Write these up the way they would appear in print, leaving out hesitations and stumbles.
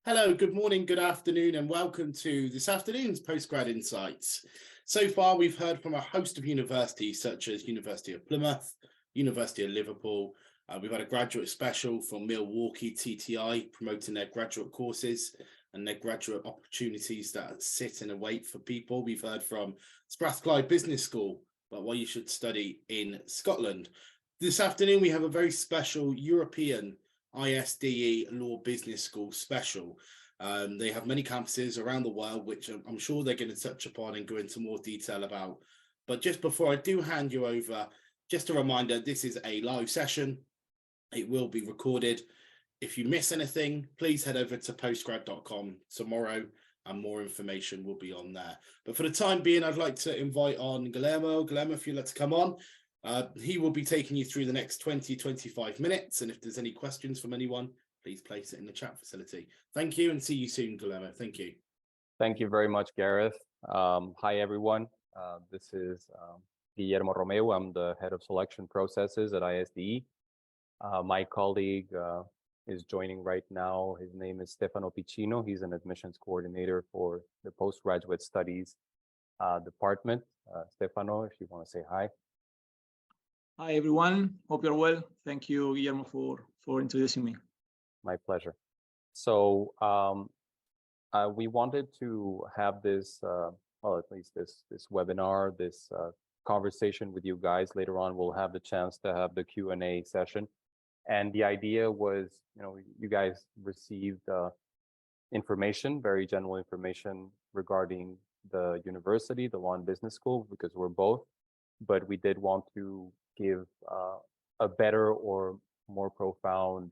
Hello, good morning, good afternoon, and welcome to this afternoon's Postgrad Insights. So far, we've heard from a host of universities such as University of Plymouth, University of Liverpool. We've had a graduate special from Milwaukee TTI promoting their graduate courses and their graduate opportunities that sit and await for people. We've heard from Strathclyde Business School about why you should study in Scotland. This afternoon, we have a very special European ISDE Law Business School special. They have many campuses around the world, which I'm sure they're going to touch upon and go into more detail about. But just before I do hand you over, just a reminder, this is a live session. It will be recorded. If you miss anything, please head over to postgrad.com tomorrow and more information will be on there. But for the time being, I'd like to invite on Guillermo. Guillermo, if you'd like to come on. He will be taking you through the next 20-25 minutes, and if there's any questions from anyone, please place it in the chat facility. Thank you, and see you soon, Guillermo. Thank you. Thank you very much, Gareth. Hi, everyone. This is Guillermo Romeo. I'm the head of selection processes at ISDE. My colleague is joining right now. His name is Stefano Piccino. He's an admissions coordinator for the postgraduate studies department. Stefano, if you want to say hi. Hi, everyone. Hope you're well. Thank you, Guillermo, for introducing me. My pleasure. So we wanted to have this, well, at least this webinar, this conversation with you guys. Later on, we'll have the chance to have the Q&A session. And the idea was, you guys received information, very general information regarding the university, the Law and Business School, because we're both. But we did want to give a better or more profound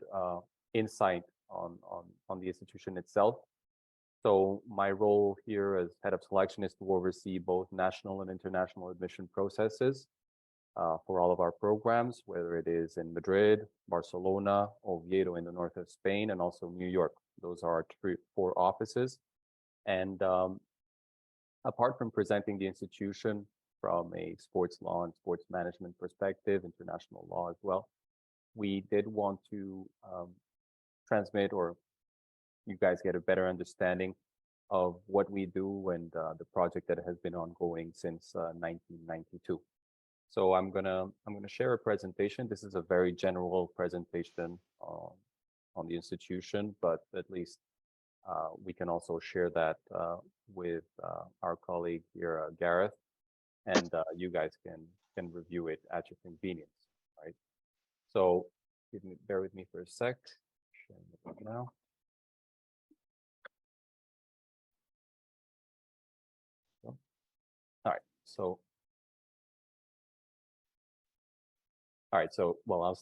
insight on the institution itself. So my role here as head of selection is to oversee both national and international admission processes for all of our programs, whether it is in Madrid, Barcelona, Oviedo in the north of Spain, and also New York. Those are our 4 offices. And apart from presenting the institution from a sports law and sports management perspective, international law as well, we did want to transmit, or you guys get a better understanding of what we do and the project that has been ongoing since 1992. So I'm gonna share a presentation. This is a very general presentation on the institution, but at least we can also share that with our colleague here, Gareth. And you guys can review it at your convenience, right? So bear with me for a sec. Sharing it now. So, all right. So well, I'll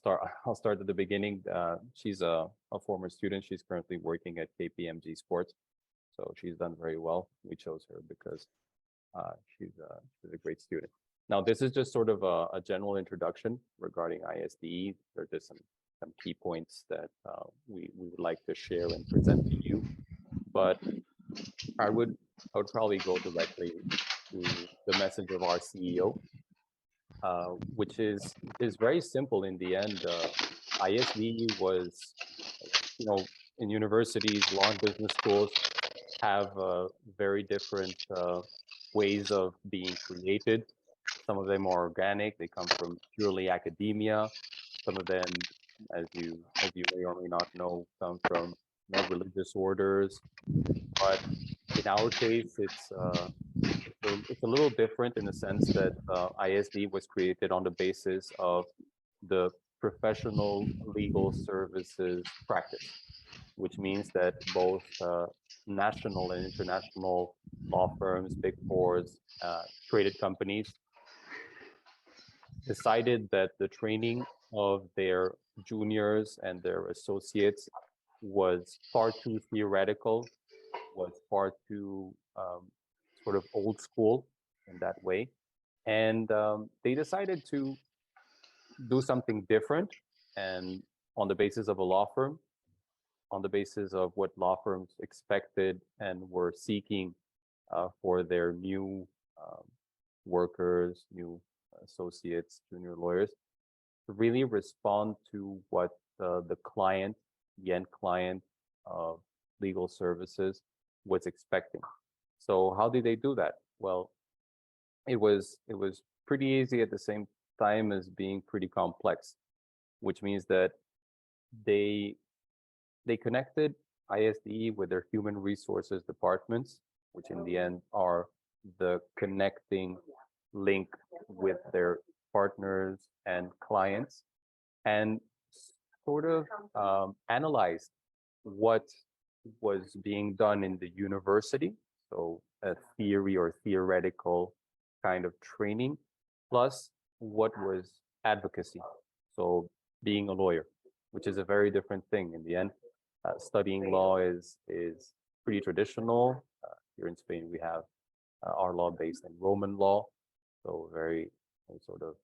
start at the beginning. She's a former student. She's currently working at KPMG Sports, so she's done very well. We chose her because she's a great student. Now, this is just sort of a general introduction regarding ISDE. There are just some key points that we would like to share and present to you. But I would probably go directly to the message of our CEO, which is very simple in the end. ISDE was, in universities, law and business schools have very different ways of being created. Some of them are organic. They come from purely academia. Some of them, as you may or may not know, come from religious orders. But in our case, it's a little different in the sense that ISD was created on the basis of the professional legal services practice, which means that both national and international law firms, Big Fours, traded companies, decided that the training of their juniors and their associates was far too theoretical, was far too sort of old school in that way. And they decided to do something different, and on the basis of a law firm, on the basis of what law firms expected and were seeking for their new workers, new associates, junior lawyers, to really respond to what the client, the end client of legal services was expecting. So how did they do that? Well, it was pretty easy at the same time as being pretty complex, which means that they connected ISDE with their human resources departments, which in the end are the connecting link with their partners and clients, and sort of analyzed what was being done in the university, so a theory or theoretical kind of training, plus what was advocacy, so being a lawyer, which is a very different thing. In the end, studying law is pretty traditional. Here in Spain, we have our law based in Roman law, so very sort of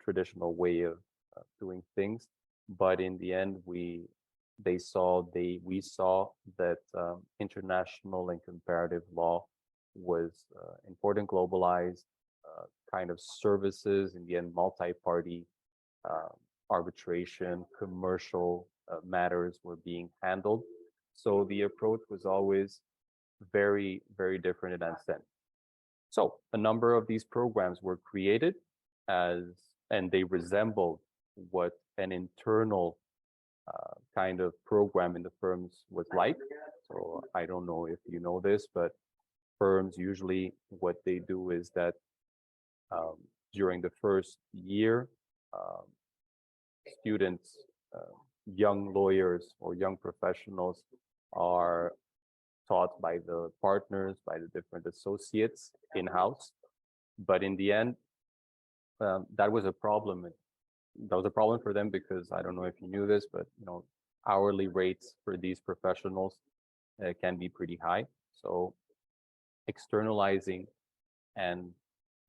traditional way of doing things. But in the end, we saw that international and comparative law was important, globalized kind of services. In the end, multi-party arbitration, commercial matters were being handled. So the approach was always very, very different in that sense. So a number of these programs were created and they resembled what an internal kind of program in the firms was like. So I don't know if you know this, but firms usually what they do is that during the first year, students, young lawyers or young professionals are taught by the partners, by the different associates in-house. But in the end, that was a problem. That was a problem for them because I don't know if you knew this, but hourly rates for these professionals can be pretty high. So externalizing and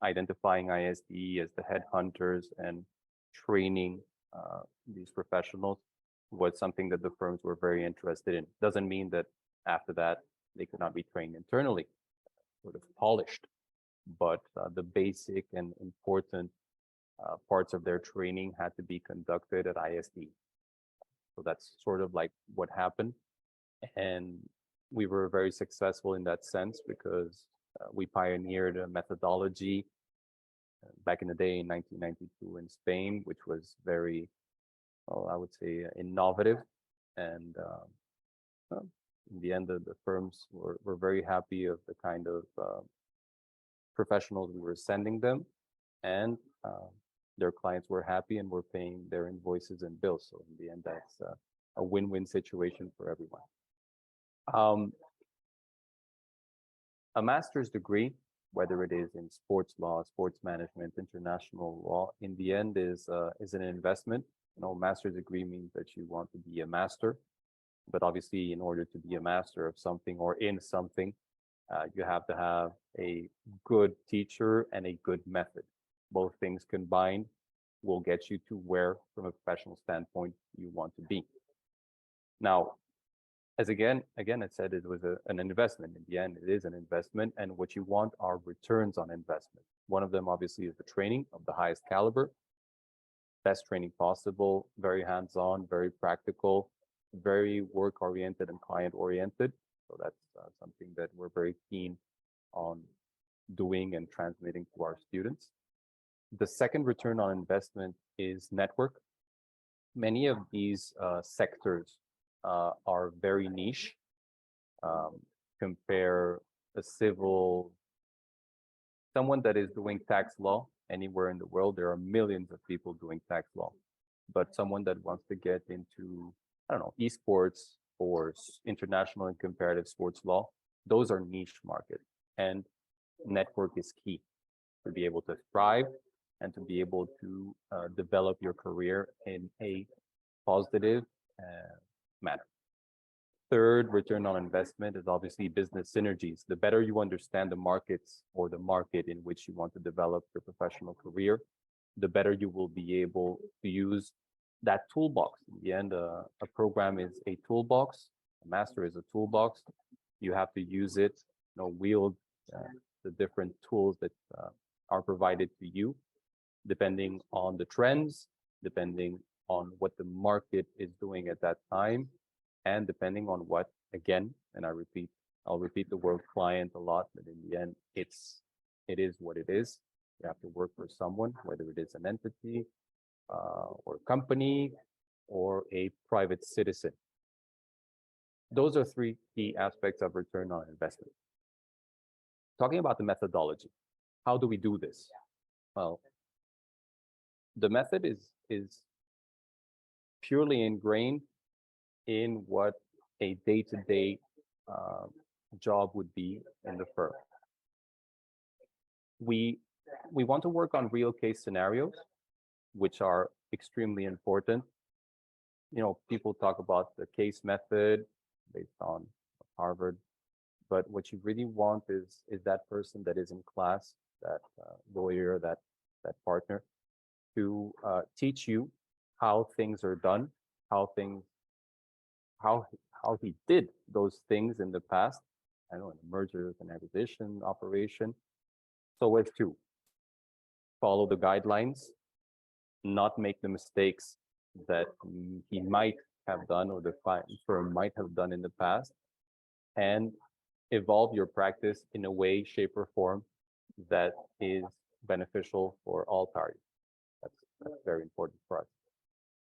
identifying ISDE as the headhunters and training these professionals was something that the firms were very interested in. Doesn't mean that after that they could not be trained internally, sort of polished, but the basic and important parts of their training had to be conducted at ISDE. So that's sort of like what happened. And we were very successful in that sense because we pioneered a methodology back in the day in 1992 in Spain, which was very, well, I would say innovative. And in the end, the firms were very happy of the kind of professionals we were sending them, and their clients were happy and were paying their invoices and bills. So in the end, that's a win-win situation for everyone. A master's degree, whether it is in sports law, sports management, international law, in the end is an investment. Master's degree means that you want to be a master, but obviously in order to be a master of something or in something, you have to have a good teacher and a good method. Both things combined will get you to where, from a professional standpoint, you want to be. Now, as again, I said it was an investment. In the end, it is an investment, and what you want are returns on investment. One of them, obviously, is the training of the highest caliber, best training possible, very hands-on, very practical, very work-oriented and client-oriented. So that's something that we're very keen on doing and transmitting to our students. The second return on investment is network. Many of these sectors are very niche. Compare a someone that is doing tax law anywhere in the world, there are millions of people doing tax law. But someone that wants to get into, I don't know, esports or international and comparative sports law, those are niche markets. And network is key to be able to thrive and to be able to develop your career in a positive manner. Third return on investment is obviously business synergies. The better you understand the markets or the market in which you want to develop your professional career, the better you will be able to use that toolbox. In the end, a program is a toolbox. A master is a toolbox. You have to use it, wield the different tools that are provided to you, depending on the trends, depending on what the market is doing at that time, And depending on what, again, and I'll repeat the word client a lot, but in the end, it is what it is. You have to work for someone, whether it is an entity or company or a private citizen. Those are three key aspects of return on investment. Talking about the methodology, how do we do this? Well, the method is purely ingrained in what a day-to-day job would be in the firm. We want to work on real case scenarios, which are extremely important. You know, people talk about the case method based on Harvard, but what you really want is that person that is in class, that lawyer, that partner, to teach you how things are done, how he did those things in the past. I know, in a mergers and acquisition operation, so as to follow the guidelines, not make the mistakes that he might have done or the firm might have done in the past, and evolve your practice in a way, shape, or form that is beneficial for all parties. That's very important for us.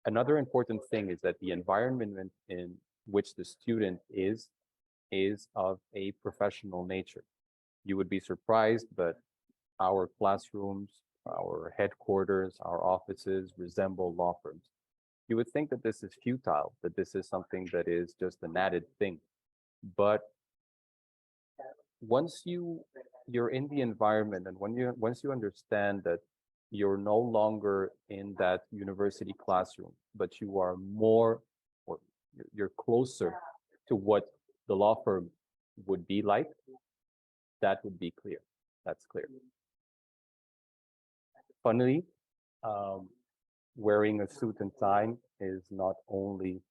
Another important thing is that the environment in which the student is of a professional nature. You would be surprised, but our classrooms, our headquarters, our offices resemble law firms. You would think that this is futile, that this is something that is just an added thing. But once you're in the environment, and once you understand that you're no longer in that university classroom, but you are more, or you're closer to what the law firm would be like, that would be clear. That's clear. Funnily, wearing a suit and tie is not only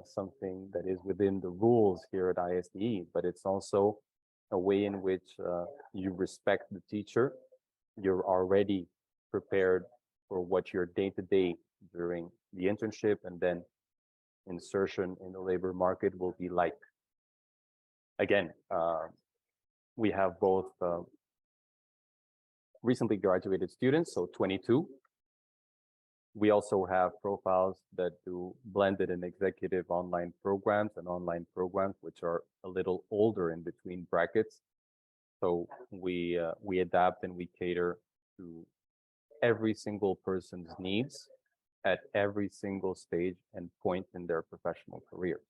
something that is within the rules here at ISDE, but it's also a way in which you respect the teacher. You're already prepared for what your day-to-day during the internship and then insertion in the labor market will be like. Again, we have both recently graduated students, so 22. We also have profiles that do blended and executive online programs and online programs, which are a little older in between brackets. So we adapt and we cater to every single person's needs at every single stage and point in their professional career.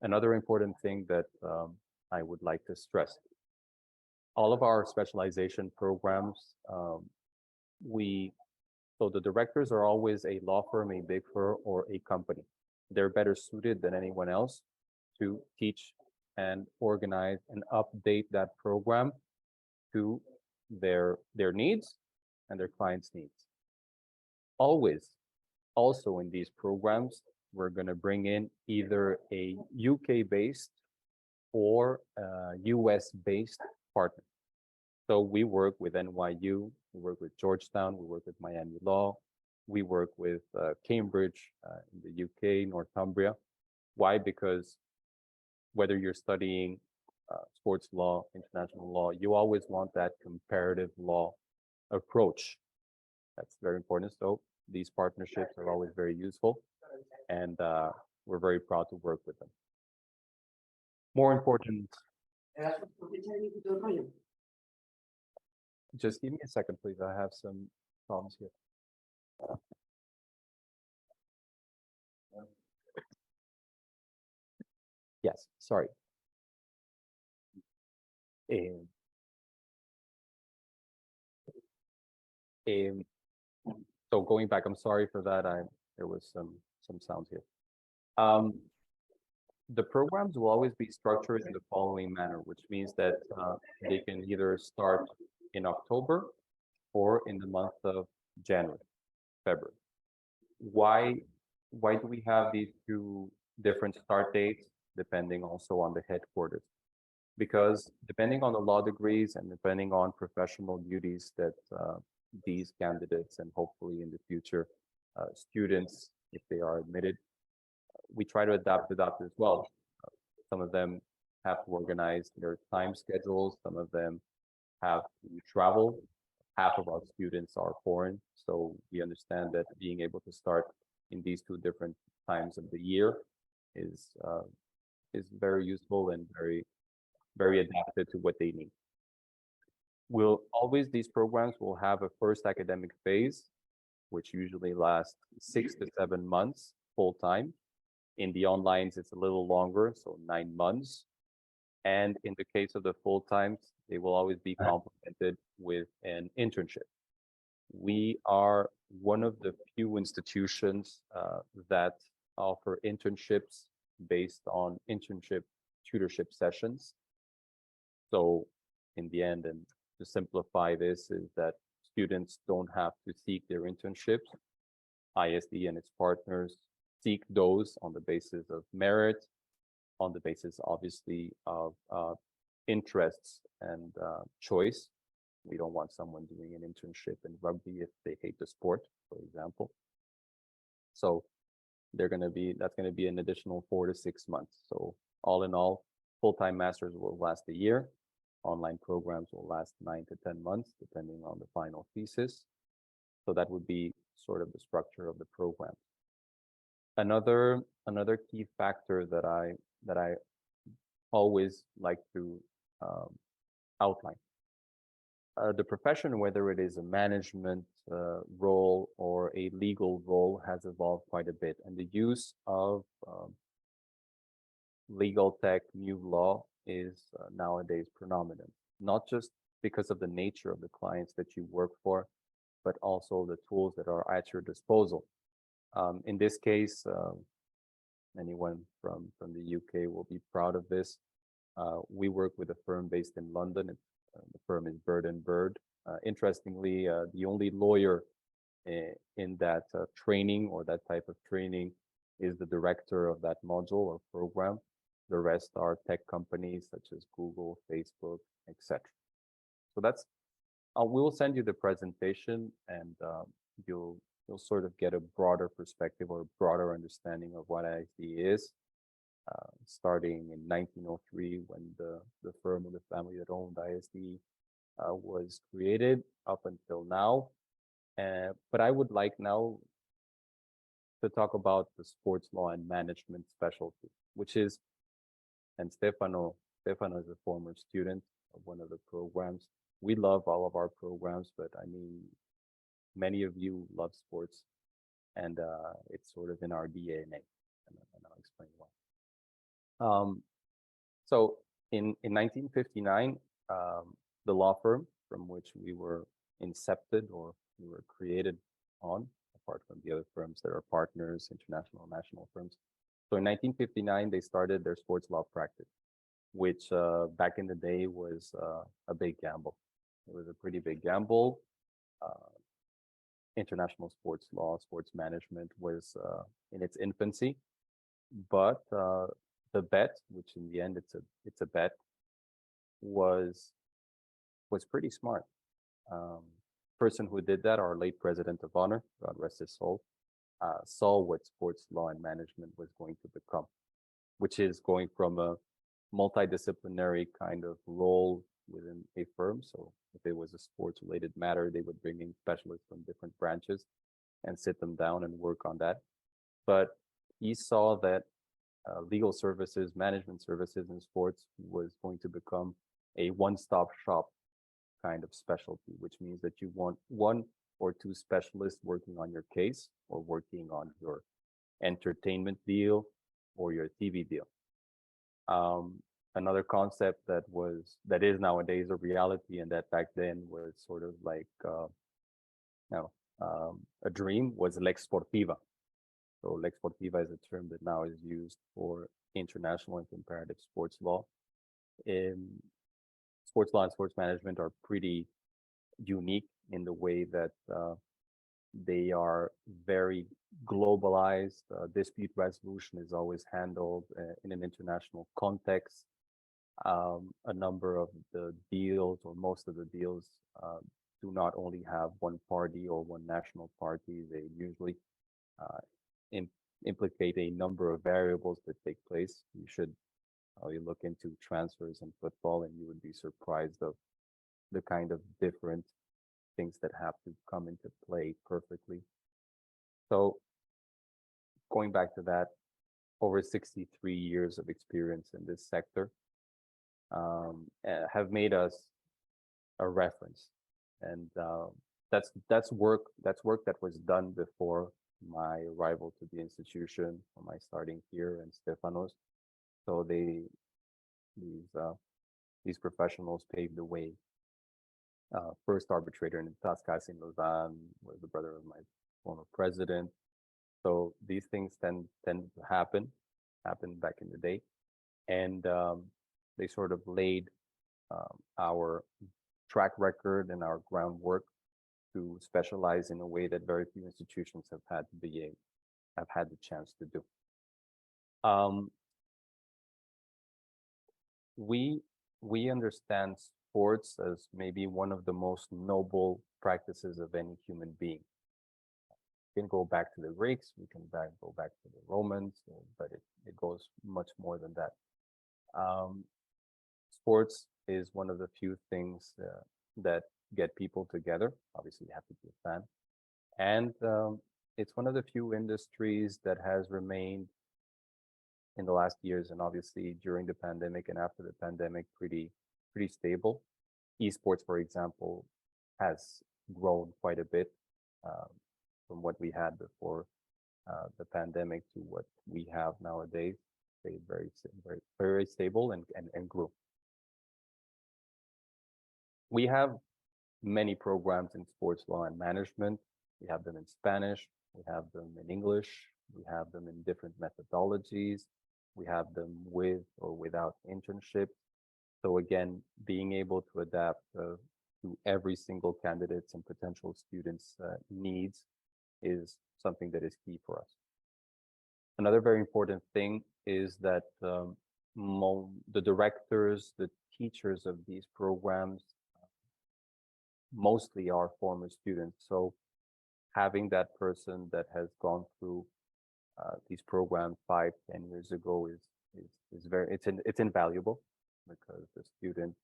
Another important thing that I would like to stress, all of our specialization programs, so the directors are always a law firm, a big firm, or a company. They're better suited than anyone else to teach and organize and update that program to their needs and their clients' needs. Always, also in these programs, we're going to bring in either a UK-based or US-based partner. So we work with NYU, we work with Georgetown, we work with Miami Law, we work with Cambridge in the UK, Northumbria. Why? Because whether you're studying sports law, international law, you always want that comparative law approach. That's very important. So these partnerships are always very useful, and we're very proud to work with them. More important. Just give me a second, please. I have some problems here. Yes, sorry. So going back, I'm sorry for that. There was some sounds here. The programs will always be structured in the following manner, which means that they can either start in October or in the month of January, February. Why do we have these two different start dates, depending also on the headquarters? Because depending on the law degrees and depending on professional duties that these candidates and hopefully in the future students, if they are admitted, we try to adapt to that as well. Some of them have to organize their time schedules. Some of them have to travel. Half of our students are foreign, so we understand that being able to start in these two different times of the year is very useful and very adapted to what they need. These programs will have a first academic phase, which usually lasts 6 to 7 months full time. In the onlines, it's a little longer, so 9 months. And in the case of the full times, they will always be complemented with an internship. We are one of the few institutions that offer internships based on internship tutorship sessions. So in the end, and to simplify this, is that students don't have to seek their internships. ISDE and its partners seek those on the basis of merit, on the basis, obviously, of interests and choice. We don't want someone doing an internship in rugby if they hate the sport, for example. So that's going to be an additional 4 to 6 months. So all in all, full-time masters will last a year. Online programs will last 9 to 10 months, depending on the final thesis. So that would be sort of the structure of the program. Another key factor that I always like to outline. The profession, whether it is a management role or a legal role, has evolved quite a bit, and the use of legal tech, new law, is nowadays predominant, not just because of the nature of the clients that you work for, but also the tools that are at your disposal. In this case, anyone from the UK will be proud of this. We work with a firm based in London. The firm is Bird & Bird. Interestingly, the only lawyer in that training or that type of training is the director of that module or program. The rest are tech companies such as Google, Facebook, etc. So we will send you the presentation, and you'll sort of get a broader perspective or a broader understanding of what ISDE is. Starting in 1903, when the firm or the family that owned ISDE was created, up until now. But I would like now to talk about the sports law and management specialty, which is, and Stefano is a former student of one of the programs. We love all of our programs, but I mean, many of you love sports, and it's sort of in our DNA, and I'll explain why. So in 1959, the law firm from which we were incepted, or we were created on, apart from the other firms that are partners, international and national firms. So in 1959, they started their sports law practice, which back in the day was a big gamble. It was a pretty big gamble. International sports law, sports management was in its infancy, but the bet, which in the end it's a bet, was pretty smart. Person who did that, our late president of honor, God rest his soul, saw what sports law and management was going to become, which is going from a multidisciplinary kind of role within a firm. So if it was a sports related matter, they would bring in specialists from different branches and sit them down and work on that. But he saw that legal services, management services in sports was going to become a one-stop shop kind of specialty, which means that you want 1 or 2 specialists working on your case, or working on your entertainment deal or your TV deal. Another concept that is nowadays a reality, and that back then was sort of like a dream, was lex sportiva. So lex sportiva is a term that now is used for international and comparative sports law. Sports law and sports management are pretty unique in the way that they are very globalized. Dispute resolution is always handled in an international context. A number of the deals, or most of the deals, do not only have one party or one national party. They usually implicate a number of variables that take place. You should you look into transfers in football, and you would be surprised of the kind of different things that have to come into play perfectly. So going back to that, over 63 years of experience in this sector have made us a reference, and that's work that was done before my arrival to the institution, or my starting here in Stefanos. So these professionals paved the way. First arbitrator in Tascas in Lausanne was the brother of my former president. So these things tend to happen back in the day, and they sort of laid our track record and our groundwork to specialize in a way that very few institutions have had the chance to do. We understand sports as maybe one of the most noble practices of any human being. We can go back to the Greeks, we can go back to the Romans, but it goes much more than that. Sports is one of the few things that get people together. Obviously, you have to be a fan. And it's one of the few industries that has remained in the last years, and obviously during the pandemic and after the pandemic, pretty stable. Esports, for example, has grown quite a bit from what we had before the pandemic to what we have nowadays. Stayed very stable and grew. We have many programs in sports law and management. We have them in Spanish, we have them in English, we have them in different methodologies, we have them with or without internship. So again, being able to adapt to every single candidate's and potential students' needs is something that is key for us. Another very important thing is that the directors, the teachers of these programs mostly are former students. So having that person that has gone through these programs 5-10 years ago it's invaluable, because the student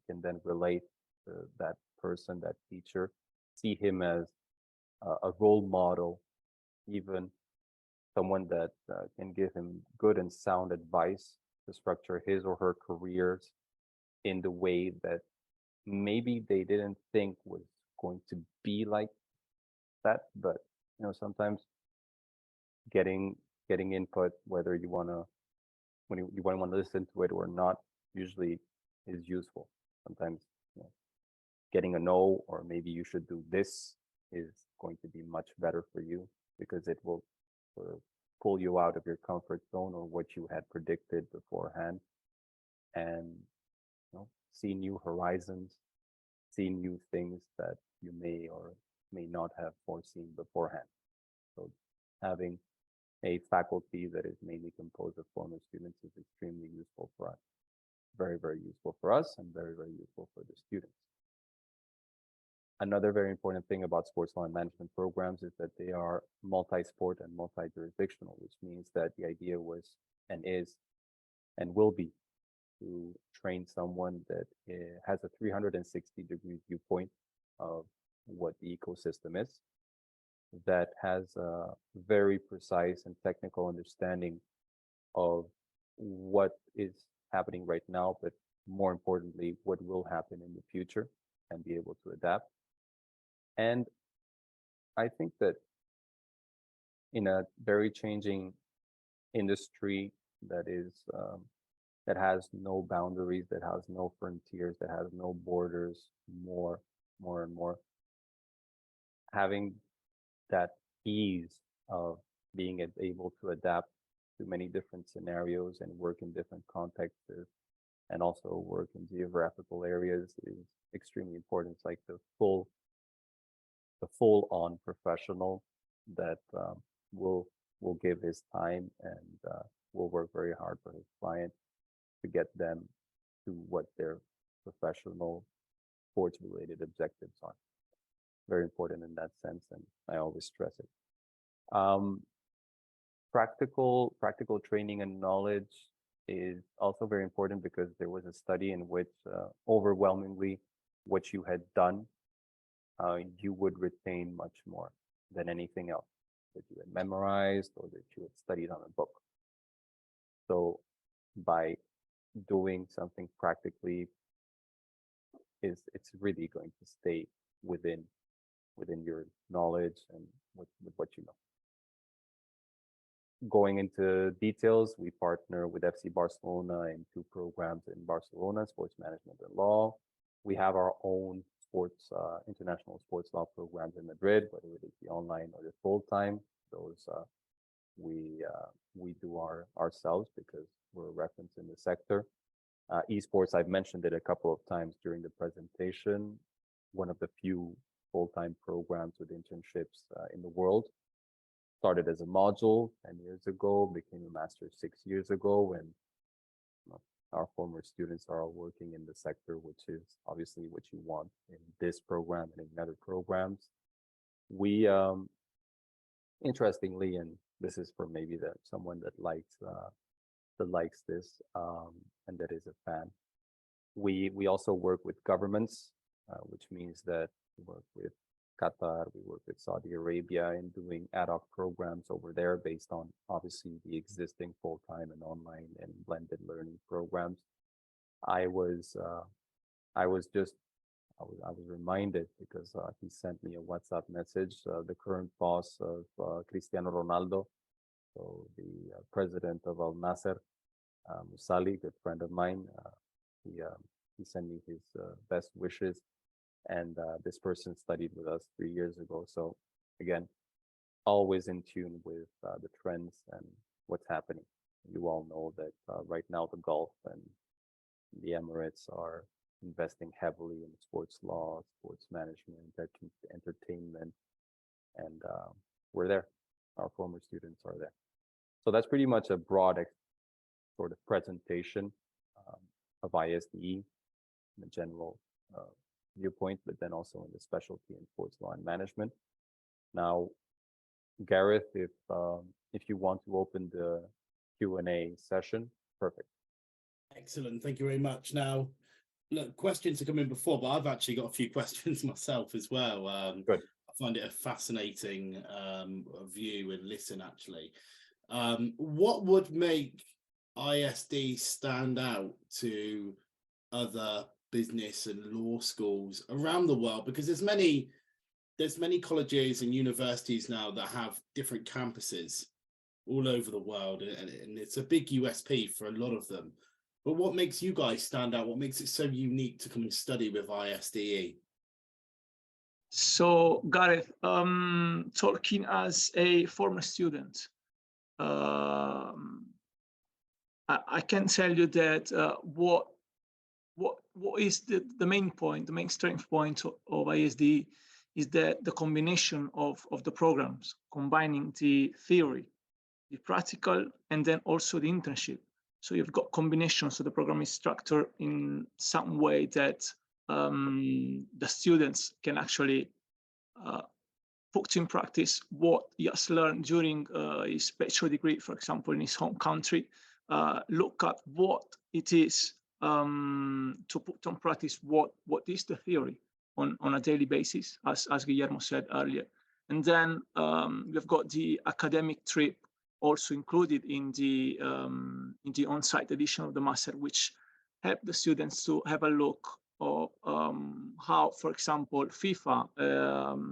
can then relate to that person, that teacher, see him as a role model, even someone that can give him good and sound advice to structure his or her careers in the way that maybe they didn't think was going to be like that. But sometimes getting input, whether you want to listen to it or not, usually is useful. Sometimes getting a no, or maybe you should do this, is going to be much better for you, because it will sort of pull you out of your comfort zone or what you had predicted beforehand, and see new horizons, see new things that you may or may not have foreseen beforehand. So having a faculty that is mainly composed of former students is extremely useful for us. Very, very useful for us, and very, very useful for the students. Another very important thing about sports law and management programs is that they are multi-sport and multi-jurisdictional, which means that the idea was and is and will be to train someone that has a 360-degree viewpoint of what the ecosystem is, that has a very precise and technical understanding of what is happening right now, but more importantly, what will happen in the future, and be able to adapt. And I think that in a very changing industry that has no boundaries, that has no frontiers, that has no borders, more and more, having that ease of being able to adapt to many different scenarios and work in different contexts, and also work in geographical areas, is extremely important. It's like the full-on professional that will give his time and will work very hard for his client to get them to what their professional sports-related objectives are. Very important in that sense, and I always stress it. practical training and knowledge is also very important, because there was a study in which overwhelmingly what you had done, you would retain much more than anything else that you had memorized or that you had studied on a book. So by doing something practically, it's really going to stay within your knowledge and with what you know. Going into details, we partner with FC Barcelona in 2 programs in Barcelona, sports management and law. We have our own sports, international sports law programs in Madrid, whether it is the online or the full-time. Those we do ourselves because we're a reference in the sector. Esports, I've mentioned it a couple of times during the presentation. One of the few full-time programs with internships in the world. Started as a module 10 years ago, became a master 6 years ago, and our former students are all working in the sector, which is obviously what you want in this program and in other programs. We, interestingly, and this is for maybe someone that likes this and that is a fan, we also work with governments, which means that we work with Qatar, we work with Saudi Arabia in doing ad hoc programs over there based on obviously the existing full-time and online and blended learning programs. I was reminded because he sent me a WhatsApp message, the current boss of Cristiano Ronaldo, so the president of Al Nasser, Musali, good friend of mine. He sent me his best wishes. And this person studied with us 3 years ago. So again, always in tune with the trends and what's happening. You all know that right now the Gulf and the Emirates are investing heavily in sports law, sports management, entertainment, and we're there. Our former students are there. So that's pretty much a broad sort of presentation of ISDE in the general viewpoint, but then also in the specialty in sports law and management. Now, Gareth, if you want to open the Q&A session, perfect. Excellent, thank you very much. Now, look, questions are coming before, but I've actually got a few questions myself as well. Good. I find it a fascinating view and listen, actually. What would make ISD stand out to other business and law schools around the world? Because there's many colleges and universities now that have different campuses all over the world, and it's a big USP for a lot of them. But what makes you guys stand out? What makes it so unique to come and study with ISDE? So Gareth, talking as a former student, I can tell you that what is the main point, the main strength point of ISDE is that the combination of the programs, combining the theory, the practical, and then also the internship. So you've got combinations. So the program is structured in some way that the students can actually put in practice what he has learned during his bachelor degree, for example, in his home country. Look at what it is to put on practice what is the theory on a daily basis, as Guillermo said earlier. And then we've got the academic trip also included in the on-site edition of the master, which help the students to have a look of how, for example, FIFA,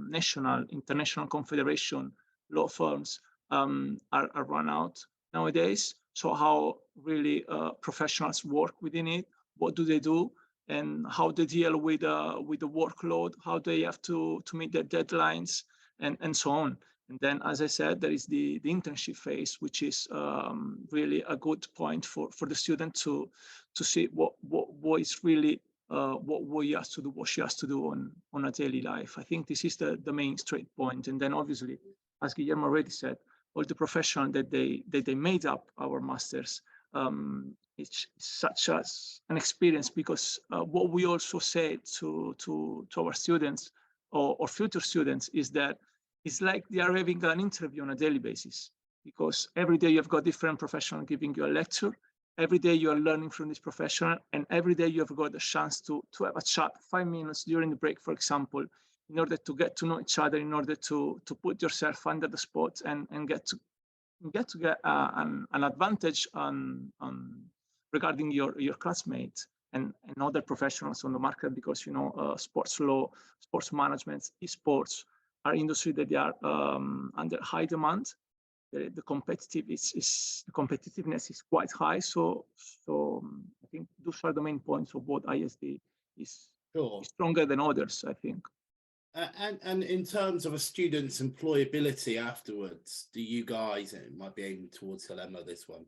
national, international confederation law firms are run out nowadays. So how really professionals work within it, what do they do, and how they deal with the workload, how they have to meet their deadlines, and so on. And then, as I said, there is the internship phase, which is really a good point for the student to see what is really what he has to do, what she has to do on a daily life. I think this is the main straight point. And then, obviously, as Guillermo already said, all the professionals that they made up our masters. It's such as an experience, because what we also say to our students or future students is that it's like they are having an interview on a daily basis, because every day you've got different professional giving you a lecture. Every day you are learning from this professional, and every day you have got the chance to have a chat 5 minutes during the break, for example, in order to get to know each other, in order to put yourself under the spot and get an advantage on regarding your classmates and other professionals on the market, because sports law, sports management, esports are industry that they are under high demand. The competitiveness is quite high. So I think those are the main points of what ISD is stronger than others, I think. And in terms of a student's employability afterwards, do you guys, it might be aiming towards Helena, this one,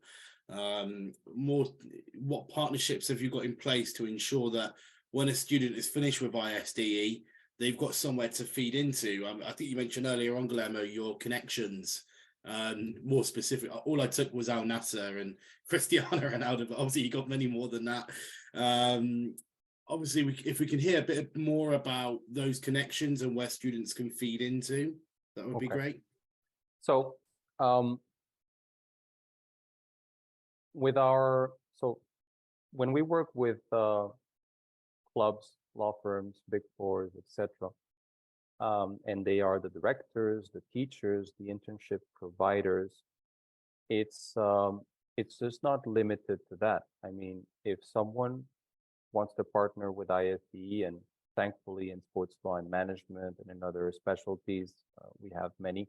what partnerships have you got in place to ensure that when a student is finished with ISDE, they've got somewhere to feed into? I think you mentioned earlier on, Guillermo, your connections. More specific, all I took was Al Nasser and Cristiano Ronaldo, but obviously you got many more than that. Obviously, if we can hear a bit more about those connections and where students can feed into, that would be great. So when we work with clubs, law firms, big fours, etc., and they are the directors, the teachers, the internship providers, it's just not limited to that. I mean, if someone wants to partner with ISDE, and thankfully in sports law and management and in other specialties, we have many.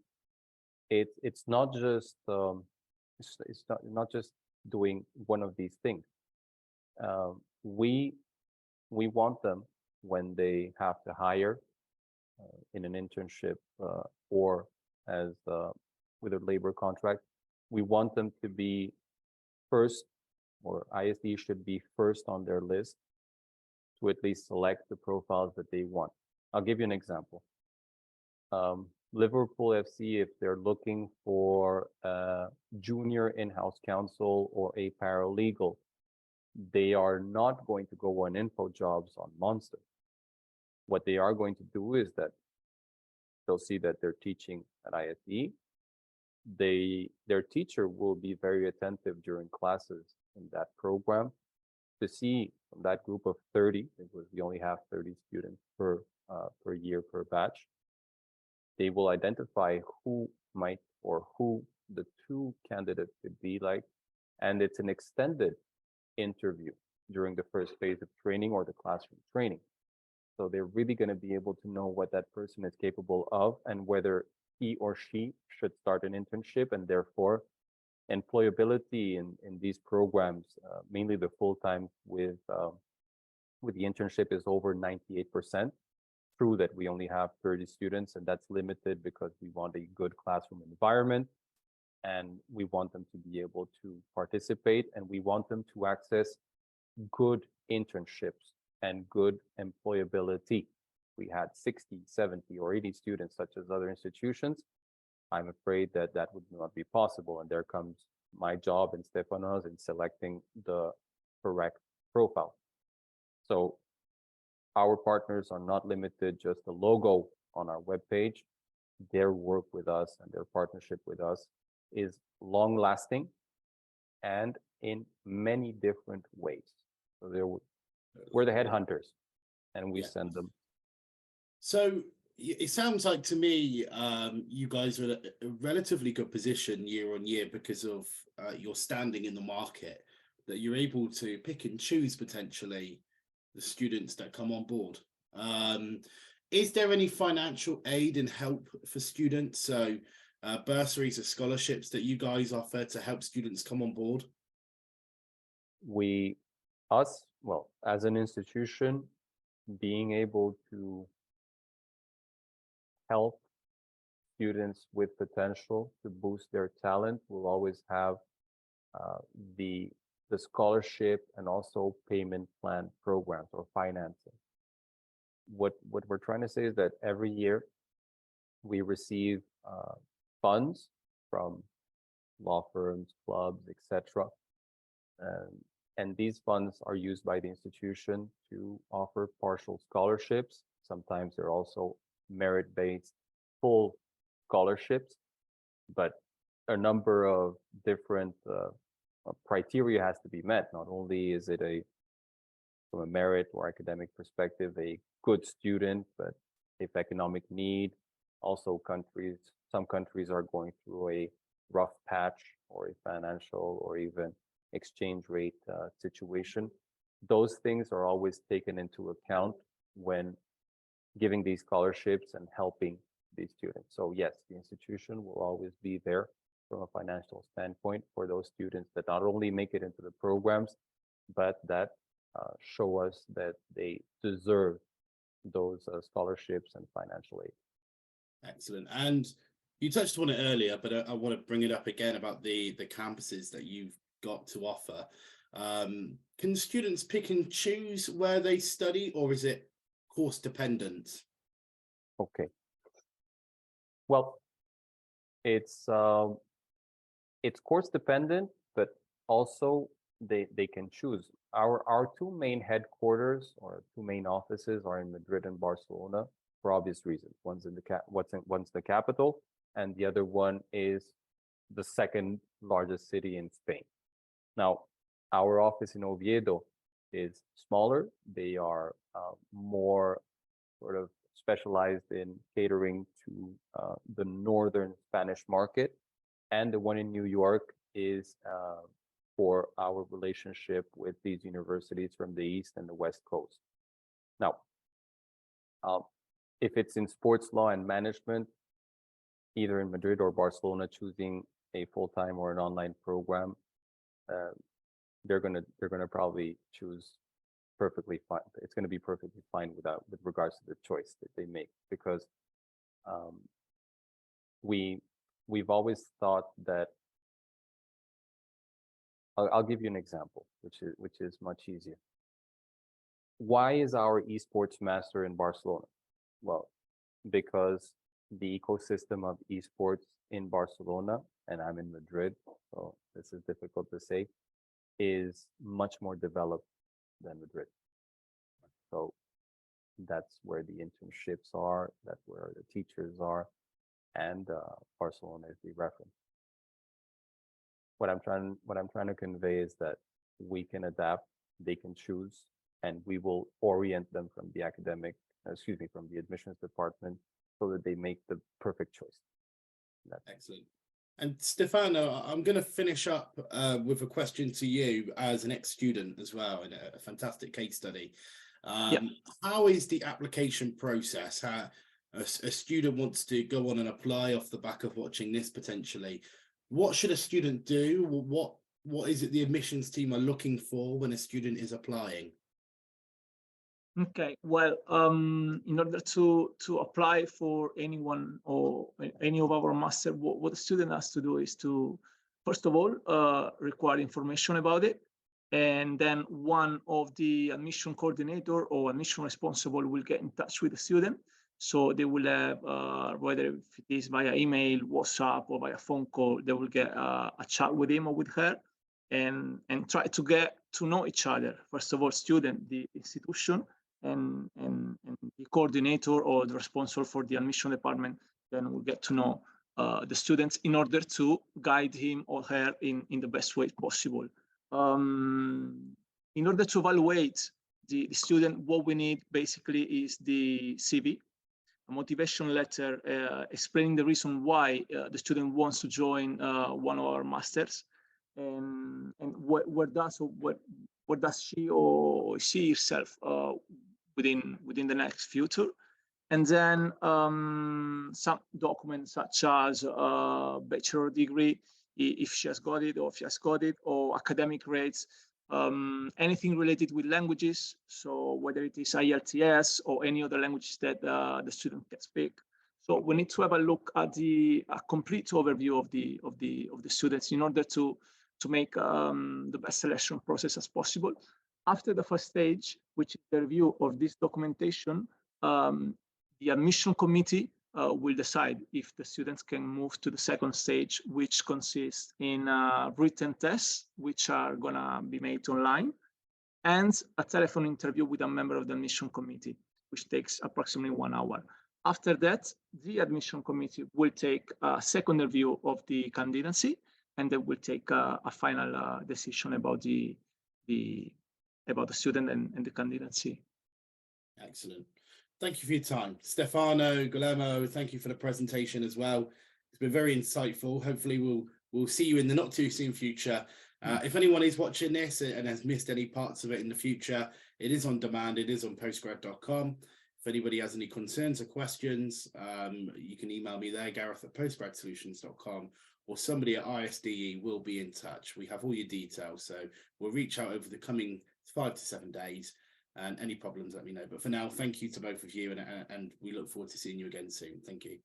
It's not just it's not just doing one of these things. We want them, when they have to hire in an internship or as with a labor contract, we want them to be first, or ISD should be first on their list to at least select the profiles that they want. I'll give you an example. Liverpool FC, if they're looking for a junior in-house counsel or a paralegal, they are not going to go on info jobs on Monster. What they are going to do is that they'll see that they're teaching at ISDE. Their teacher will be very attentive during classes in that program to see from that group of 30, because we only have 30 students per year per batch. They will identify who might, or who the two candidates could be like, and it's an extended interview during the first phase of training or the classroom training. So they're really going to be able to know what that person is capable of and whether he or she should start an internship, and therefore employability in these programs, mainly the full-time with the internship, is over 98%. True that we only have 30 students, and that's limited because we want a good classroom environment and we want them to be able to participate, and we want them to access good internships and good employability. We had 60, 70, or 80 students, such as other institutions. I'm afraid that that would not be possible, and there comes my job and Stefano's in selecting the correct profile. So our partners are not limited just the logo on our webpage. Their work with us and their partnership with us is long-lasting and in many different ways. So we're the headhunters, and we send them. So it sounds like to me you guys are in a relatively good position year on year because of your standing in the market, that you're able to pick and choose potentially the students that come on board. Is there any financial aid and help for students? So bursaries or scholarships that you guys offer to help students come on board? Well, as an institution, being able to help students with potential to boost their talent will always have the scholarship and also payment plan programs or financing. What we're trying to say is that every year we receive funds from law firms, clubs, etc. And these funds are used by the institution to offer partial scholarships. Sometimes they're also merit-based full scholarships, but a number of different criteria has to be met. Not only is it from a merit or academic perspective, a good student, but if economic need, also some countries are going through a rough patch or a financial or even exchange rate situation. Those things are always taken into account when giving these scholarships and helping these students. So yes, the institution will always be there from a financial standpoint for those students that not only make it into the programs, but that show us that they deserve those scholarships and financial aid. Excellent. And you touched on it earlier, but I want to bring it up again about the campuses that you've got to offer. Can students pick and choose where they study, or is it course dependent? Okay. Well, it's course dependent, but also they can choose. Our two main headquarters or two main offices are in Madrid and Barcelona for obvious reasons. One's the capital, and the other one is the second largest city in Spain. Now, our office in Oviedo is smaller. They are more sort of specialized in catering to the northern Spanish market, and the one in New York is for our relationship with these universities from the East and the West Coast. Now, if it's in sports law and management, either in Madrid or Barcelona, choosing a full-time or an online program, they're gonna probably choose perfectly fine. It's gonna be perfectly fine with regards to the choice that they make, because we've always thought that. I'll give you an example, which is much easier. Why is our esports master in Barcelona? Well, because the ecosystem of esports in Barcelona, and I'm in Madrid, so this is difficult to say, is much more developed than Madrid. So that's where the internships are, that's where the teachers are, and Barcelona is the reference. What I'm trying to convey is that we can adapt, they can choose, and we will orient them from the from the admissions department so that they make the perfect choice. Excellent. And Stefano, I'm going to finish up with a question to you as an ex-student as well, in a fantastic case study. How is the application process? How a student wants to go on and apply off the back of watching this potentially. What should a student do? What is it the admissions team are looking for when a student is applying? Okay, well, in order to apply for anyone or any of our master, what the student has to do is to, first of all, require information about it. And then one of the admission coordinator or admission responsible will get in touch with the student. So they will have, whether it is via email, WhatsApp, or via phone call, they will get a chat with him or with her and try to get to know each other. First of all, student, the institution, and the coordinator or the responsible for the admission department, then we'll get to know the students in order to guide him or her in the best way possible. In order to evaluate the student, what we need basically is the CV, a motivation letter explaining the reason why the student wants to join one of our masters, and where does she or she herself within the next future. And then some documents such as bachelor degree, if she has got it or if she has got it, or academic rates, anything related with languages, so whether it is IELTS or any other languages that the student can speak. So we need to have a look at a complete overview of the students in order to make the best selection process as possible. After the first stage, which is the review of this documentation, the admission committee will decide if the students can move to the second stage, which consists in written tests, which are gonna be made online, and a telephone interview with a member of the admission committee, which takes approximately 1 hour. After that, the admission committee will take a second review of the candidacy, and they will take a final decision about the student and the candidacy. Excellent. Thank you for your time. Stefano, Guillermo, thank you for the presentation as well. It's been very insightful. Hopefully we'll see you in the not too soon future. If anyone is watching this and has missed any parts of it in the future, it is on demand. It is on postgrad.com. If anybody has any concerns or questions, you can email me there, gareth@postgradsolutions.com, or somebody at ISDE will be in touch. We have all your details, so we'll reach out over the coming 5 to 7 days, and any problems, let me know. But for now, thank you to both of you, and we look forward to seeing you again soon. Thank you.